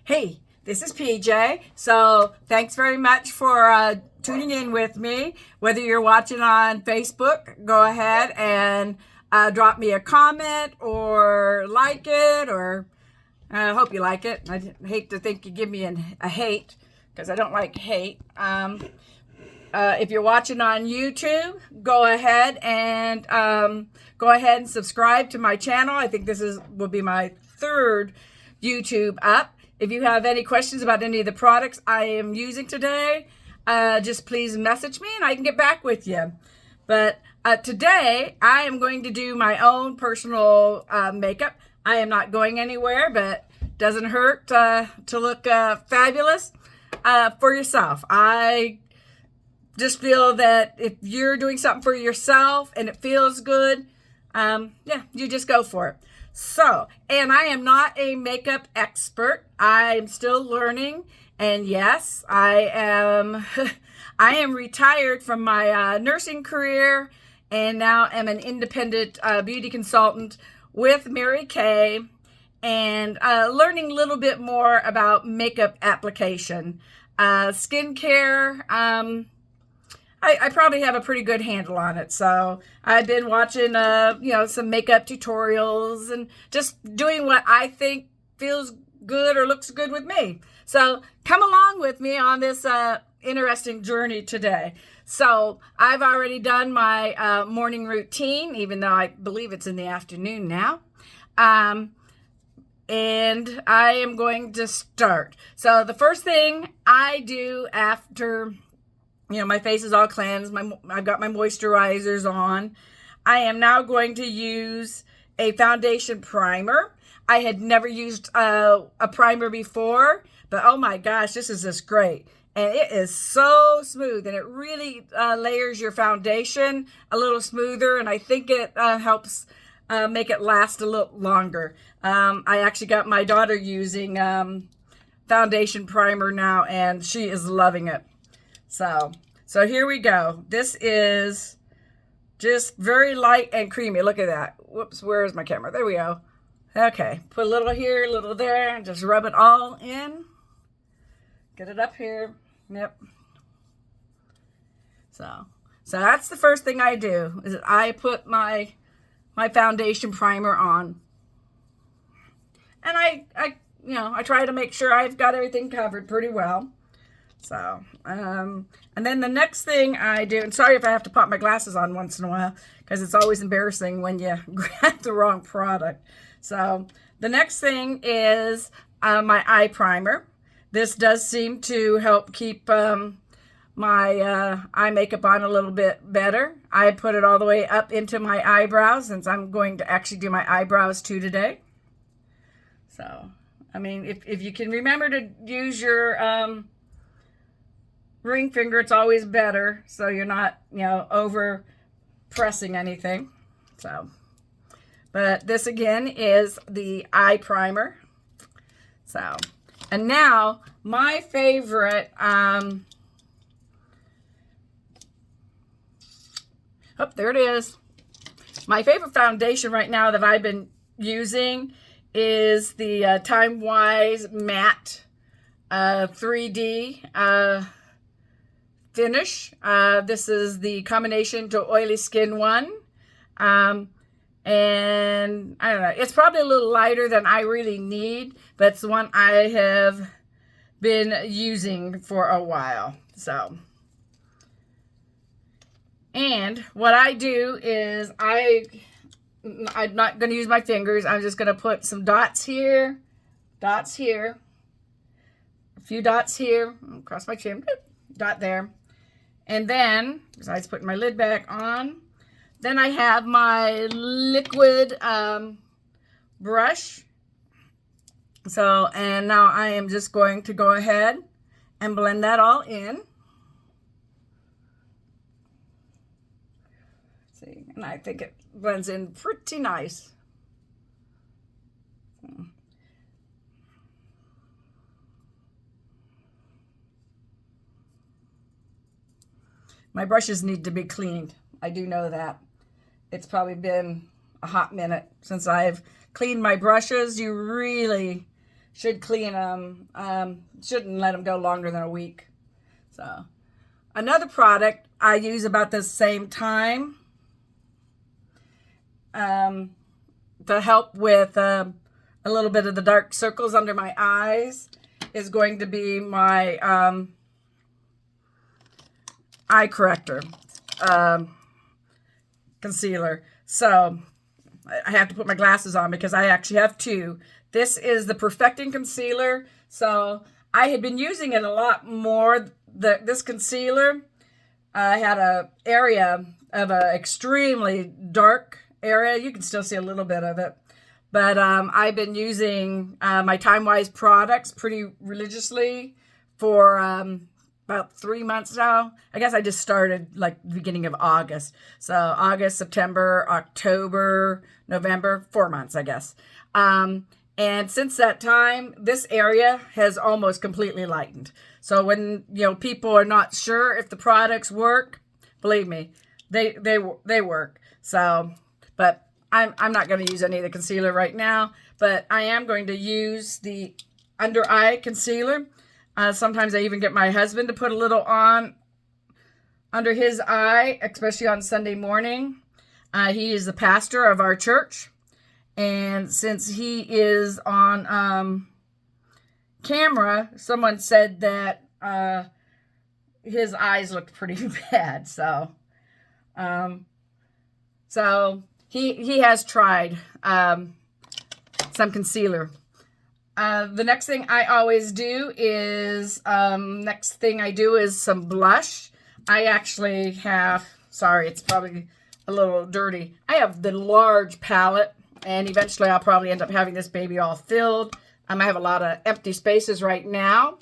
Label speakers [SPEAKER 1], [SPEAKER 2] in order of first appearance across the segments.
[SPEAKER 1] Hey, this is PJ. So thanks very much for tuning in with me. Whether you're watching on Facebook, go ahead and drop me a comment or like it, or I hope you like it. I hate to think you give me a hate, because I don't like hate. If you're watching on YouTube, go ahead and subscribe to my channel. I think will be my third YouTube up. If you have any questions about any of the products I am using today, just please message me and I can get back with you. But today I am going to do my own personal makeup. I am not going anywhere, but doesn't hurt to look fabulous for yourself. I just feel that if you're doing something for yourself and it feels good, you just go for it. So, and I am not a makeup expert. I'm still learning. And yes, I am I am retired from my nursing career and now am an independent beauty consultant with Mary Kay, and learning a little bit more about makeup application. Skincare, I probably have a pretty good handle on it. So I've been watching, some makeup tutorials and just doing what I think feels good or looks good with me. So come along with me on this interesting journey today. So I've already done my morning routine, even though I believe it's in the afternoon now. And I am going to start. So the first thing I do after my face is all cleansed, I've got my moisturizers on, I am now going to use a foundation primer. I had never used a primer before, but oh my gosh, this is just great. And it is so smooth, and it really layers your foundation a little smoother, and I think it helps make it last a little longer. I actually got my daughter using foundation primer now, and she is loving it. So here we go. This is just very light and creamy. Look at that. Whoops, where is my camera? There we go. Okay, put a little here, a little there, and just rub it all in. Get it up here. Yep. So that's the first thing I do, is I put my foundation primer on. And I try to make sure I've got everything covered pretty well. So, and then the next thing I do, and sorry if I have to pop my glasses on once in a while, because it's always embarrassing when you grab the wrong product. So the next thing is my eye primer. This does seem to help keep my eye makeup on a little bit better. I put it all the way up into my eyebrows, since I'm going to actually do my eyebrows too today. So, I mean, if you can remember to use your ring finger, it's always better, so you're not over pressing anything. So, but this again is the eye primer. So, and now my favorite there it is. My favorite foundation right now that I've been using is the Time Wise Matte 3D finish. This is the combination to oily skin one. And I don't know, it's probably a little lighter than I really need, but it's the one I have been using for a while. So, and what I do is I'm not going to use my fingers. I'm just going to put some dots here, a few dots here, across my chin, dot there. And then, besides putting my lid back on, then I have my liquid brush. So, and now I am just going to go ahead and blend that all in. See, and I think it blends in pretty nice. My brushes need to be cleaned. I do know that. It's probably been a hot minute since I've cleaned my brushes. You really should clean them. Shouldn't let them go longer than a week. So another product I use about the same time to help with a little bit of the dark circles under my eyes is going to be my eye corrector concealer. So I have to put my glasses on because I actually have two. This is the Perfecting Concealer. So I had been using it a lot more. This concealer, I had an area of an extremely dark area. You can still see a little bit of it. But I've been using my Time Wise products pretty religiously for about 3 months now. I guess I just started like the beginning of August. So August, September, October, November, 4 months, I guess. And since that time, this area has almost completely lightened. So when, people are not sure if the products work, believe me, they work. So, but I'm not going to use any of the concealer right now, but I am going to use the under eye concealer. Sometimes I even get my husband to put a little on under his eye, especially on Sunday morning. He is the pastor of our church. And since he is on camera, someone said that his eyes looked pretty bad. So he has tried some concealer. The next thing I always do is, some blush. I actually have, sorry, it's probably a little dirty. I have the large palette, and eventually I'll probably end up having this baby all filled. I have a lot of empty spaces right now.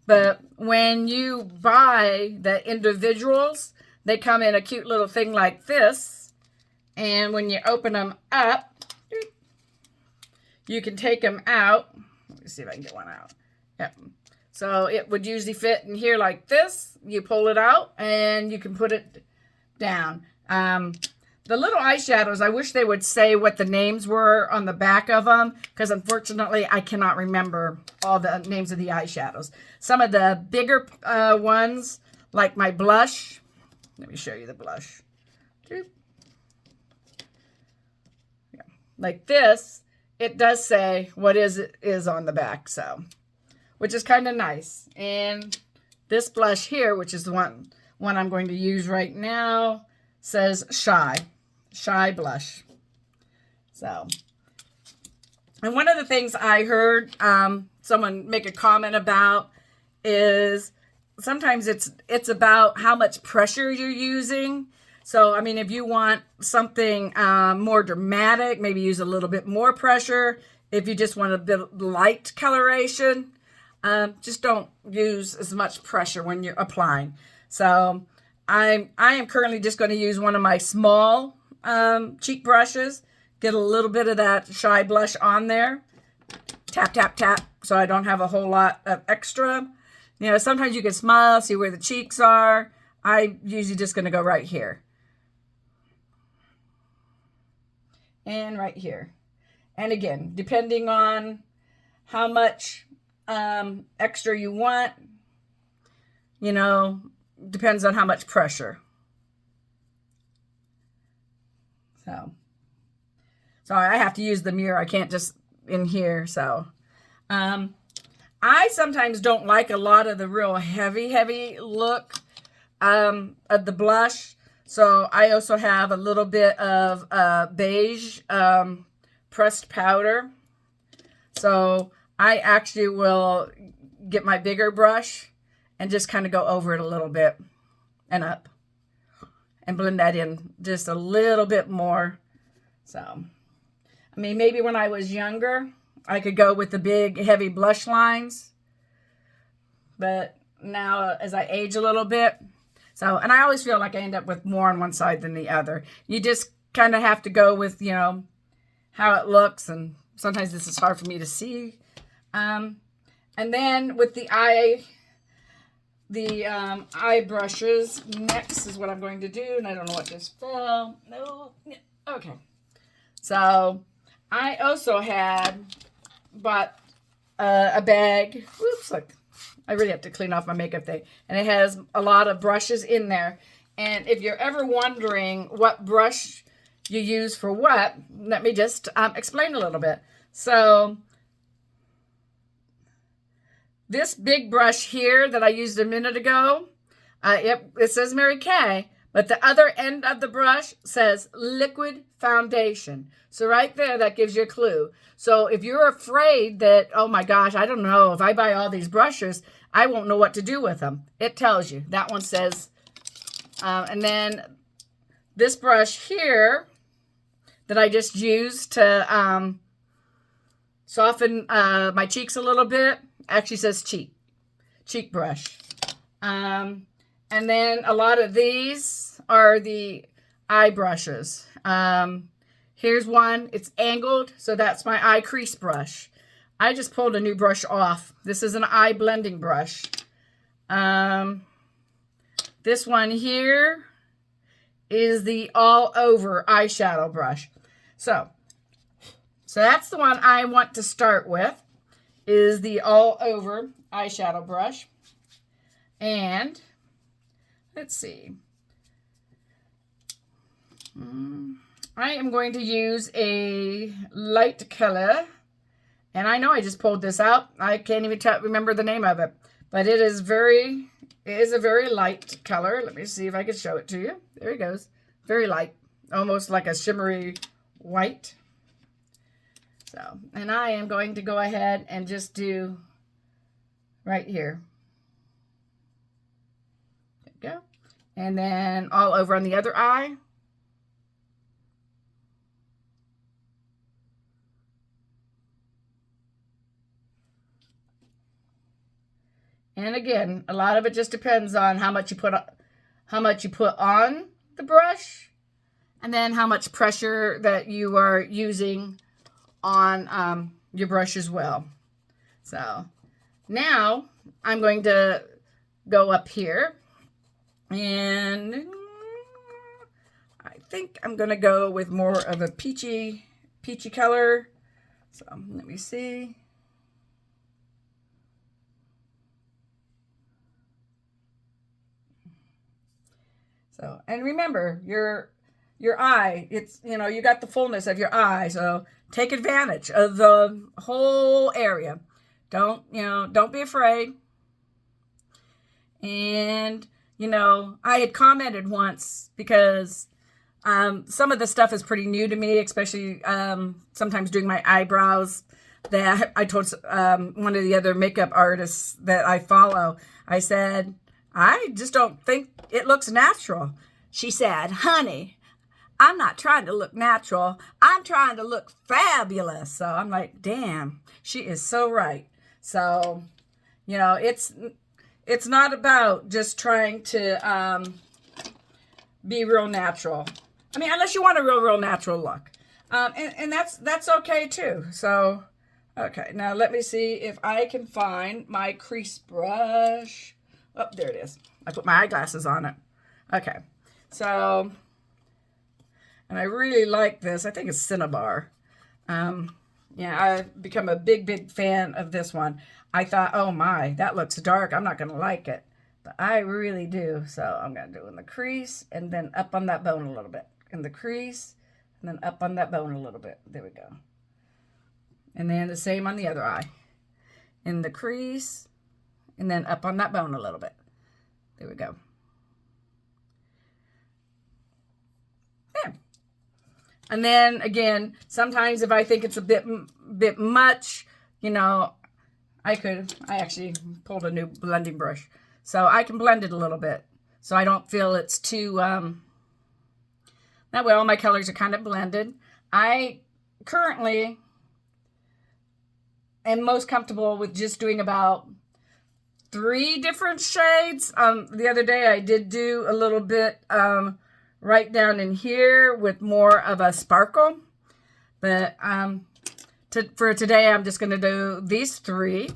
[SPEAKER 1] But when you buy the individuals, they come in a cute little thing like this. And when you open them up, you can take them out. Let me see if I can get one out. Yep. So it would usually fit in here like this. You pull it out and you can put it down. The little eyeshadows, I wish they would say what the names were on the back of them, because unfortunately I cannot remember all the names of the eyeshadows. Some of the bigger ones, like my blush. Let me show you the blush. Yeah. Like this, it does say what is on the back, so, which is kind of nice. And this blush here, which is the one I'm going to use right now, says Shy blush. So, and one of the things I heard someone make a comment about is sometimes it's about how much pressure you're using. So, I mean, if you want something more dramatic, maybe use a little bit more pressure. If you just want a bit light coloration, just don't use as much pressure when you're applying. So, I am currently just going to use one of my small cheek brushes, get a little bit of that Shy blush on there, tap, tap, tap, so I don't have a whole lot of extra. Sometimes you can smile, see where the cheeks are. I'm usually just going to go right here. And right here. And again, depending on how much extra you want, depends on how much pressure. So sorry, I have to use the mirror. I can't just in here. So I sometimes don't like a lot of the real heavy look of the blush. So I also have a little bit of beige pressed powder. So I actually will get my bigger brush and just kind of go over it a little bit and up and blend that in just a little bit more. So, I mean, maybe when I was younger, I could go with the big, heavy blush lines. But now, as I age a little bit, so, and I always feel like I end up with more on one side than the other. You just kind of have to go with, how it looks. And sometimes this is hard for me to see. And then with the eye brushes, next is what I'm going to do. And I don't know what just fell. No. Okay. So I also had bought a bag. Whoops, look. I really have to clean off my makeup thing. And it has a lot of brushes in there. And if you're ever wondering what brush you use for what, let me just explain a little bit. So this big brush here that I used a minute ago, it says Mary Kay, but the other end of the brush says liquid foundation. So right there, that gives you a clue. So if you're afraid that, oh my gosh, I don't know, if I buy all these brushes, I won't know what to do with them. It tells you. That one says, and then this brush here that I just used to soften my cheeks a little bit, actually says cheek brush. And then a lot of these are the eye brushes. Here's one, it's angled, so that's my eye crease brush. I just pulled a new brush off. This is an eye blending brush. This one here is the all over eyeshadow brush. So that's the one I want to start with, is the all over eyeshadow brush. And let's see. I am going to use a light color. And I know I just pulled this out. I can't even remember the name of it. But it is a very light color. Let me see if I can show it to you. There it goes. Very light. Almost like a shimmery white. So, and I am going to go ahead and just do right here. There we go. And then all over on the other eye. And again, a lot of it just depends on how much you put on the brush, and then how much pressure that you are using on your brush as well. So now I'm going to go up here, and I think I'm going to go with more of a peachy color. So let me see. So, and remember, your eye, it's, you know, you got the fullness of your eye, so take advantage of the whole area. Don't be afraid. And, you know, I had commented once because some of the stuff is pretty new to me, especially sometimes doing my eyebrows, that I told one of the other makeup artists that I follow, I said, I just don't think it looks natural. She said, honey, I'm not trying to look natural. I'm trying to look fabulous. So I'm like, damn, she is so right. So, you know, it's not about just trying to be real natural. I mean, unless you want a real natural look. And that's okay too. So, okay, now let me see if I can find my crease brush. Oh, there it is. I put my eyeglasses on it. Okay. So, and I really like this. I think it's Cinnabar. Yeah, I've become a big fan of this one. I thought, oh my, that looks dark. I'm not going to like it. But I really do. So I'm going to do in the crease and then up on that bone a little bit. In the crease and then up on that bone a little bit. There we go. And then the same on the other eye. In the crease and then up on that bone a little bit. There we go. There. And then again, sometimes if I think it's a bit much, you know, I actually pulled a new blending brush. So I can blend it a little bit. So I don't feel it's too, that way all my colors are kind of blended. I currently am most comfortable with just doing about 3 different shades. The other day I did do a little bit right down in here with more of a sparkle. But for today I'm just going to do these 3.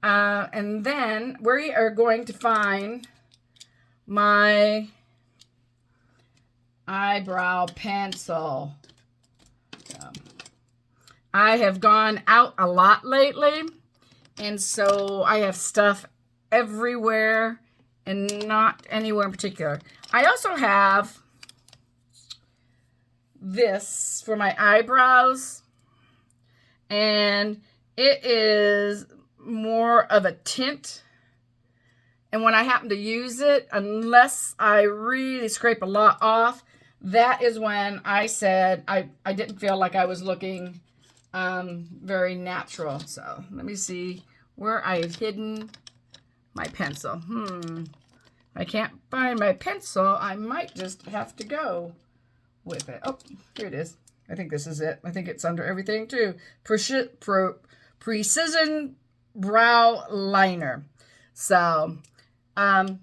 [SPEAKER 1] And then we are going to find my eyebrow pencil. I have gone out a lot lately, And so I have stuff everywhere and not anywhere in particular. I also have this for my eyebrows, and it is more of a tint. And when I happen to use it, unless I really scrape a lot off, that is when I said I didn't feel like I was looking very natural. So let me see where I've hidden my pencil. If I can't find my pencil, I might just have to go with it. Oh, here it is. I think this is it. I think it's under everything too. Precision Brow Liner. So, and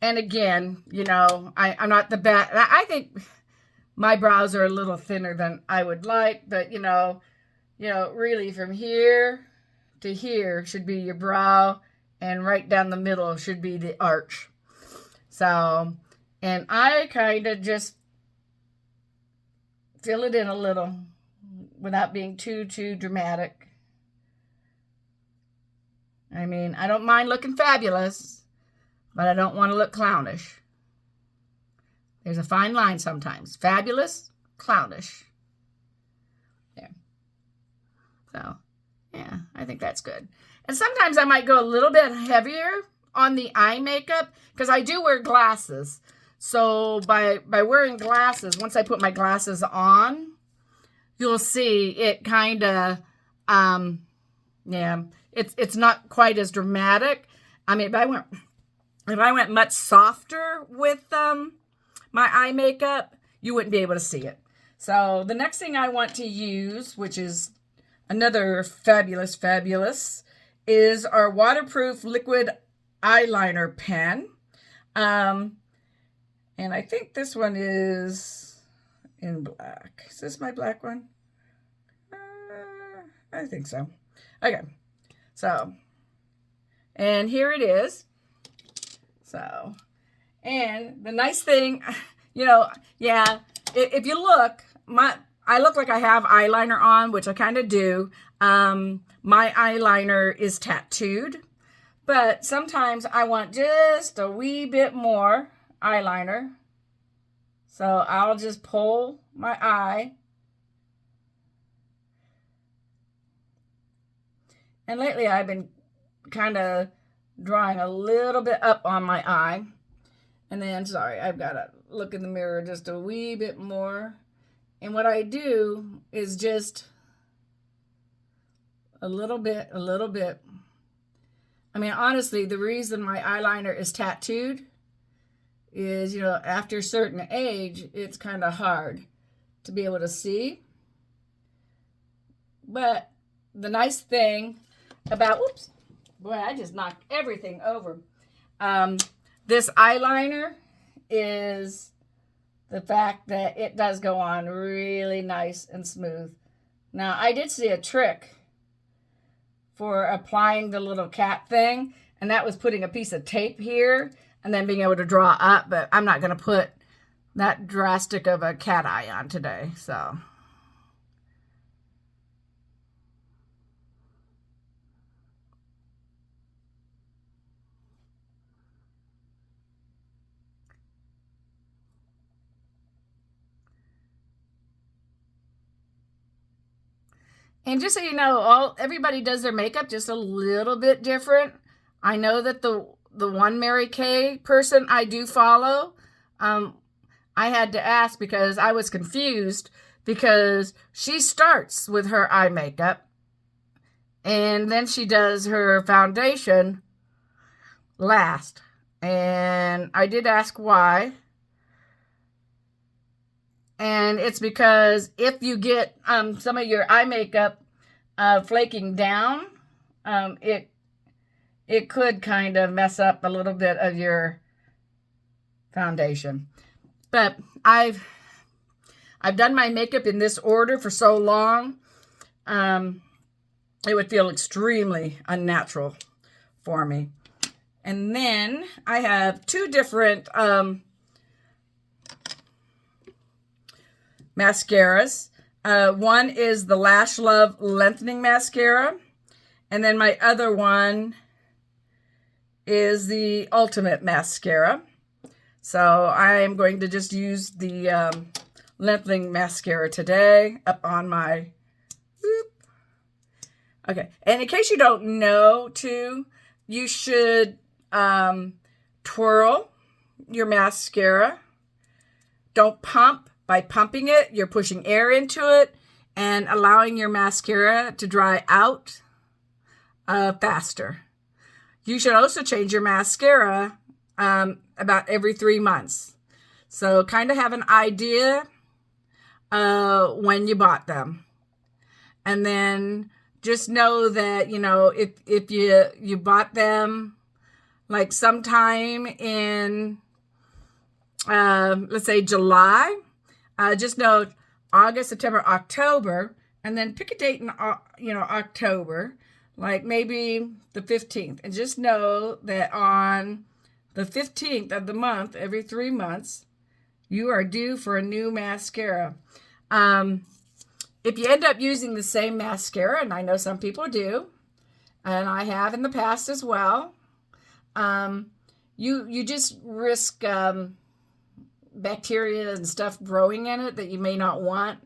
[SPEAKER 1] again, you know, I'm not the best. I think my brows are a little thinner than I would like, but you know, really from here to here should be your brow, and right down the middle should be the arch. So, and I kind of just fill it in a little without being too dramatic. I mean, I don't mind looking fabulous, but I don't want to look clownish. There's a fine line sometimes. Fabulous, clownish. There. So, yeah, I think that's good. And sometimes I might go a little bit heavier on the eye makeup because I do wear glasses. So by wearing glasses, once I put my glasses on, you'll see it kind of, yeah, it's not quite as dramatic. I mean, if I went much softer with my eye makeup, you wouldn't be able to see it. So the next thing I want to use, which is another fabulous, is our waterproof liquid eyeliner pen. And I think this one is in black. Is this my black one? I think so. Okay. So, and here it is. So, and the nice thing, you know, yeah, if you look, I look like I have eyeliner on, which I kind of do. My eyeliner is tattooed, but sometimes I want just a wee bit more eyeliner. So I'll just pull my eye. And lately I've been kind of drawing a little bit up on my eye. And then, sorry, I've got to look in the mirror just a wee bit more. And what I do is just a little bit. I mean, honestly, the reason my eyeliner is tattooed is, you know, after a certain age, it's kind of hard to be able to see. But the nice thing about, whoops, boy, I just knocked everything over. This eyeliner is the fact that it does go on really nice and smooth. Now, I did see a trick for applying the little cat thing, and that was putting a piece of tape here and then being able to draw up, but I'm not going to put that drastic of a cat eye on today, so. And just so you know, everybody does their makeup just a little bit different. I know that the one Mary Kay person I do follow, I had to ask because I was confused because she starts with her eye makeup and then she does her foundation last. And I did ask why. And it's because if you get some of your eye makeup flaking down, it could kind of mess up a little bit of your foundation. But I've done my makeup in this order for so long, it would feel extremely unnatural for me. And then I have two different mascaras. One is the Lash Love Lengthening Mascara, And then my other one is the Ultimate Mascara. So I'm going to just use the lengthening mascara today up on my, whoop. Okay, and in case you don't know too, you should twirl your mascara. Don't pump. By pumping it, you're pushing air into it and allowing your mascara to dry out faster. You should also change your mascara about every 3 months. So kind of have an idea when you bought them. And then just know that, you know, if you bought them like sometime in, let's say July, just know August, September, October, and then pick a date in, October, like maybe the 15th. And just know that on the 15th of the month, every 3 months, you are due for a new mascara. If you end up using the same mascara, and I know some people do, and I have in the past as well, you just risk bacteria and stuff growing in it that you may not want,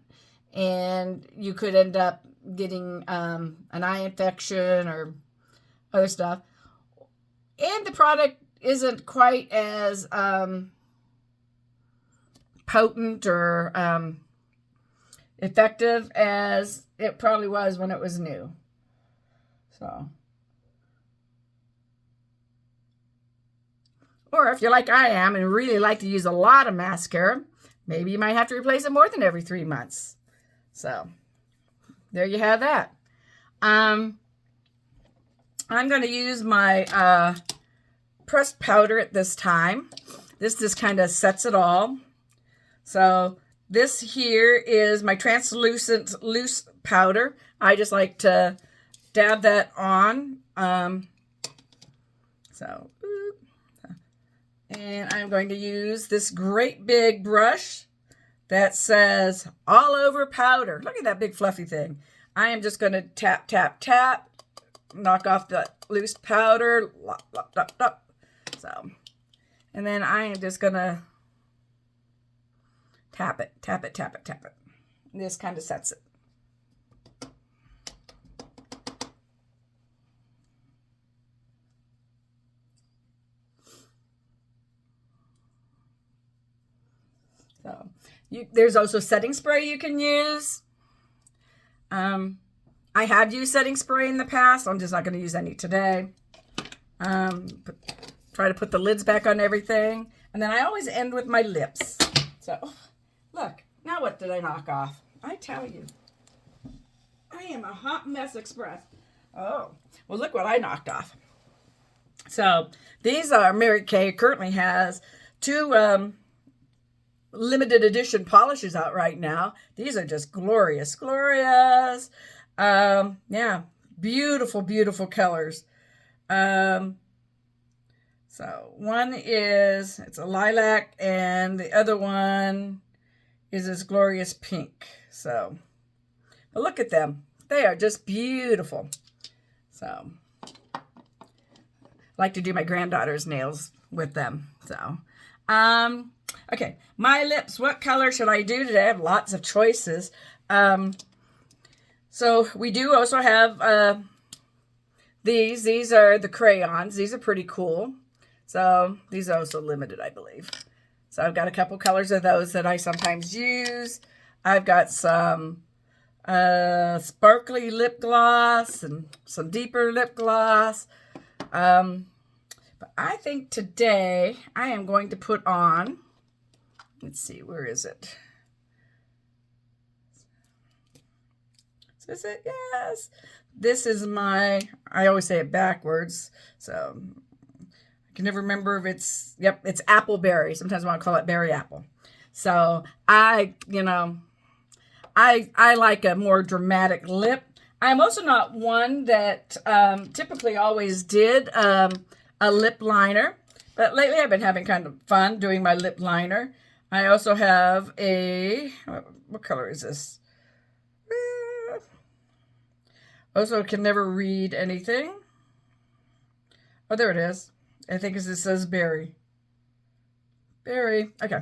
[SPEAKER 1] and you could end up getting an eye infection or other stuff. And the product isn't quite as potent or effective as it probably was when it was new. So, or if you're like I am and really like to use a lot of mascara, maybe you might have to replace it more than every 3 months. So, there you have that. I'm going to use my pressed powder at this time. This just kind of sets it all. So, this here is my translucent loose powder. I just like to dab that on. And I'm going to use this great big brush that says all over powder. Look at that big fluffy thing. I am just going to tap, tap, tap, knock off the loose powder. So, and then I am just going to tap it, tap it, tap it, tap it. And this kind of sets it. So there's also setting spray you can use. I have used setting spray in the past. I'm just not going to use any today. Try to put the lids back on everything. And then I always end with my lips. So, look, now what did I knock off? I tell you, I am a hot mess express. Oh, well, look what I knocked off. So, these are, Mary Kay currently has 2 limited edition polishes out right now. These are just glorious, glorious. Yeah, beautiful, beautiful colors. So one is, it's a lilac, and the other one is this glorious pink. So, but look at them. They are just beautiful. So, I like to do my granddaughter's nails with them. So, okay, my lips. What color should I do today? I have lots of choices. So we do also have these. These are the crayons. These are pretty cool. So these are also limited, I believe. So I've got a couple colors of those that I sometimes use. I've got some sparkly lip gloss and some deeper lip gloss. But I think today I am going to put on, let's see, where is it? Is it? Yes. This is my, I always say it backwards, so I can never remember if it's, yep, it's apple berry. Sometimes I want to call it berry apple. So I like a more dramatic lip. I'm also not one that typically always did a lip liner, but lately I've been having kind of fun doing my lip liner. I also have a, what color is this? Also can never read anything. Oh, there it is. I think it says berry. Berry. Okay.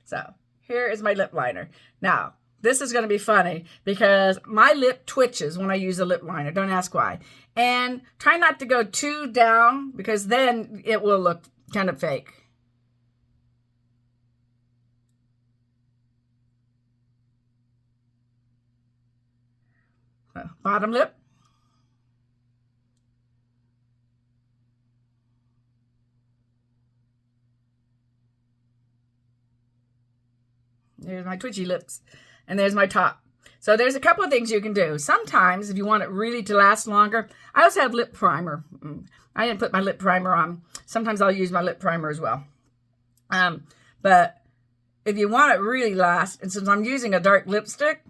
[SPEAKER 1] So here is my lip liner. Now, this is going to be funny because my lip twitches when I use a lip liner. Don't ask why. And try not to go too down because then it will look kind of fake. Bottom lip. There's my twitchy lips. And there's my top. So there's a couple of things you can do. Sometimes, if you want it really to last longer, I also have lip primer. I didn't put my lip primer on. Sometimes I'll use my lip primer as well. But if you want it really last, and since I'm using a dark lipstick,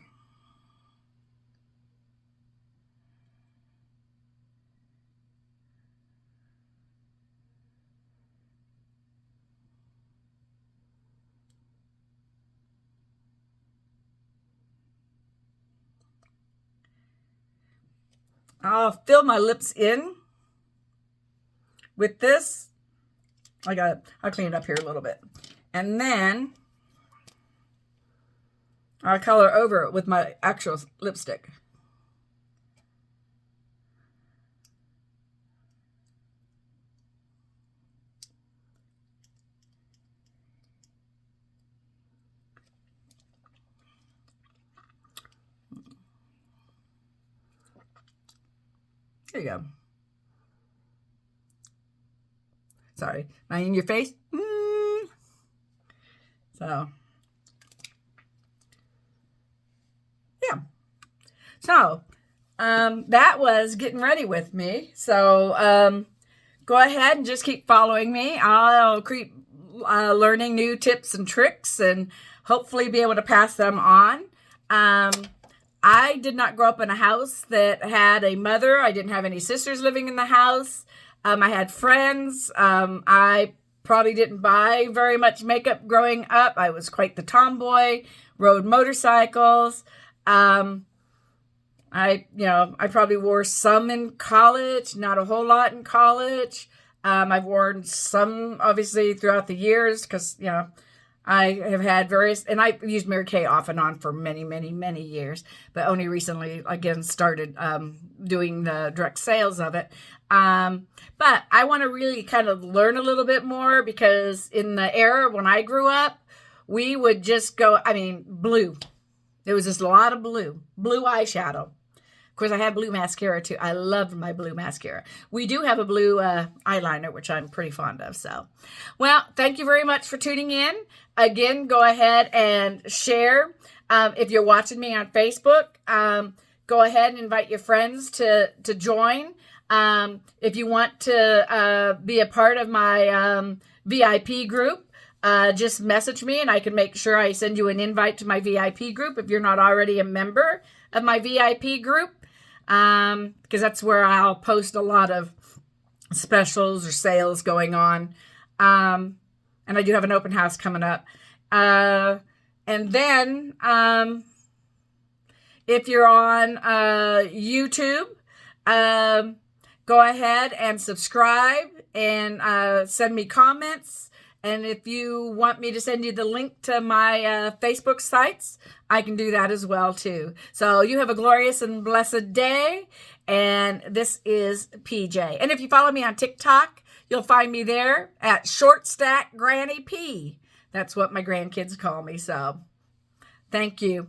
[SPEAKER 1] I'll fill my lips in with this. I'll clean it up here a little bit. And then I'll color over it with my actual lipstick. There you go. Sorry, not in your face. So, yeah. So, that was getting ready with me. So, go ahead and just keep following me. I'll keep learning new tips and tricks and hopefully be able to pass them on. I did not grow up in a house that had a mother. I didn't have any sisters living in the house. I had friends. I probably didn't buy very much makeup growing up. I was quite the tomboy, rode motorcycles. I probably wore some in college, not a whole lot in college. I've worn some, obviously, throughout the years because, I have had various, and I've used Mary Kay off and on for many, many, many years, but only recently, again, started doing the direct sales of it. But I want to really kind of learn a little bit more because in the era when I grew up, we would just go, blue. There was just a lot of blue eyeshadow. Of course, I had blue mascara too. I loved my blue mascara. We do have a blue eyeliner, which I'm pretty fond of. So, well, thank you very much for tuning in. Again, go ahead and share. If you're watching me on Facebook, go ahead and invite your friends to join. If you want to be a part of my VIP group, just message me and I can make sure I send you an invite to my VIP group if you're not already a member of my VIP group. Because that's where I'll post a lot of specials or sales going on. And I do have an open house coming up. And then, if you're on YouTube, go ahead and subscribe and send me comments. And if you want me to send you the link to my Facebook sites, I can do that as well too. So you have a glorious and blessed day. And this is PJ. And if you follow me on TikTok, you'll find me there at Short Stack Granny P. That's what my grandkids call me. So thank you.